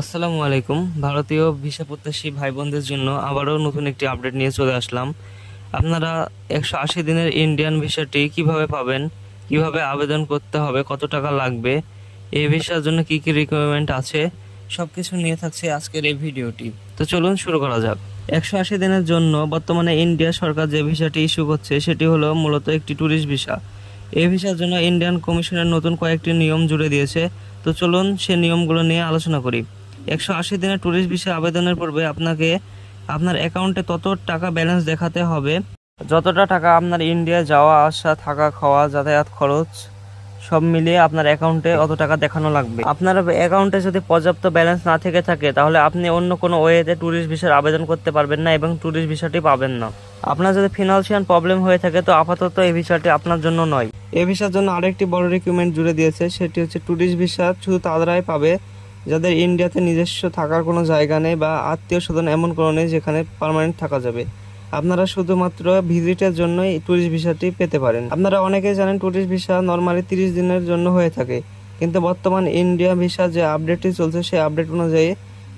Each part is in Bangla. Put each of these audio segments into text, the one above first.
আসসালামু আলাইকুম। ভারতীয় ভিসা প্রত্যাশী ভাই বোনদের জন্য আবারও নতুন একটি আপডেট নিয়ে চলে আসলাম। আপনারা 180 দিনের ইন্ডিয়ান ভিসাটি কিভাবে পাবেন, কিভাবে আবেদন করতে হবে, কত টাকা লাগবে, এই ভিসার জন্য কি কি রিকোয়ারমেন্ট আছে, সবকিছু নিয়ে থাকছে আজকের এই ভিডিওটি। তো চলুন শুরু করা যাক। 180 দিনের জন্য বর্তমানে ইন্ডিয়া সরকার যে ভিসাটি ইস্যু করছে সেটি হলো মূলত একটি ট্যুরিস্ট ভিসা। এই ভিসার জন্য ইন্ডিয়ান কমিশনের নতুন কয়েকটি নিয়ম জুড়ে দিয়েছে। তো চলুন সে নিয়মগুলো নিয়ে আলোচনা করি। 180 দিনের ট্যুরিস্ট ভিসা আবেদনের পূর্বে আপনাকে আপনার অ্যাকাউন্টে তত টাকা ব্যালেন্স দেখাতে হবে যতটা টাকা আপনার ইন্ডিয়া যাওয়া আসা, থাকা, খাওয়া, যাতায়াত খরচ সব মিলিয়ে আপনার অ্যাকাউন্টে অত টাকা দেখানো লাগবে। আপনার অ্যাকাউন্টে যদি পর্যাপ্ত ব্যালেন্স না থেকে থাকে তাহলে আপনি অন্য কোনো ওয়েতে ট্যুরিস্ট ভিসার আবেদন করতে পারবেন না এবং ট্যুরিস্ট ভিসাটি পাবেন না। আপনার যদি ফিনান্সিয়াল প্রবলেম হয়ে থাকে তো আপাতত এই ভিসাটি আপনার জন্য নয়। এই ভিসার জন্য আরেকটি বড় রিকোয়ারমেন্ট জুড়ে দিয়েছে, সেটি হচ্ছে ট্যুরিস্ট ভিসা শুধু তারাই পাবে যাদের ইন্ডিয়াতে নিজস্ব থাকার কোনো জায়গা নেই বা আত্মীয় স্বজন এমন কোনো নেই যেখানে পার্মানেন্ট থাকা যাবে। আপনারা শুধুমাত্র ভিজিটের জন্যই ট্যুরিস্ট ভিসাটি পেতে পারেন। আপনারা অনেকেই জানেন ট্যুরিস্ট ভিসা নর্মালি 30 দিনের জন্য হয়ে থাকে, কিন্তু বর্তমান ইন্ডিয়া ভিসা যে আপডেটটি চলছে সেই আপডেট অনুযায়ী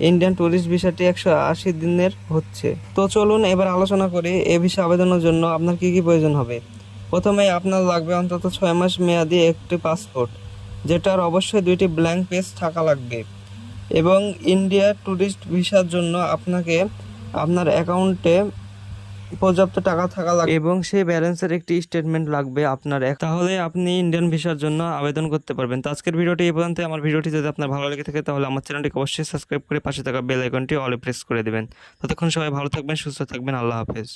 ইন্ডিয়ান ট্যুরিস্ট ভিসাটি 180 দিনের হচ্ছে। তো চলুন এবার আলোচনা করি এই ভিসা আবেদনের জন্য আপনার কি কি প্রয়োজন হবে। প্রথমে আপনার লাগবে অন্তত 6 মাস মেয়াদি একটি পাসপোর্ট, যেটার অবশ্যই 2টি ব্ল্যাঙ্ক পেজ থাকা লাগবে। এবং ইন্ডিয়া ট্যুরিস্ট ভিসার জন্য আপনাকে আপনার অ্যাকাউন্টে পর্যাপ্ত টাকা থাকা লাগবে এবং সেই ব্যালেন্সের একটি স্টেটমেন্ট লাগবে আপনার। তাহলে আপনি ইন্ডিয়ান ভিসার জন্য আবেদন করতে পারবেন। তো আজকের ভিডিওটি এই পর্যন্ত। আমার ভিডিওটি যদি আপনার ভালো লেগে থাকে তাহলে আমার চ্যানেলটিকে অবশ্যই সাবস্ক্রাইব করে পাশে থাকা বেল আইকনটি অলে প্রেস করে দেবেন। ততক্ষণ সবাই ভালো থাকবেন, সুস্থ থাকবেন। আল্লাহ হাফেজ।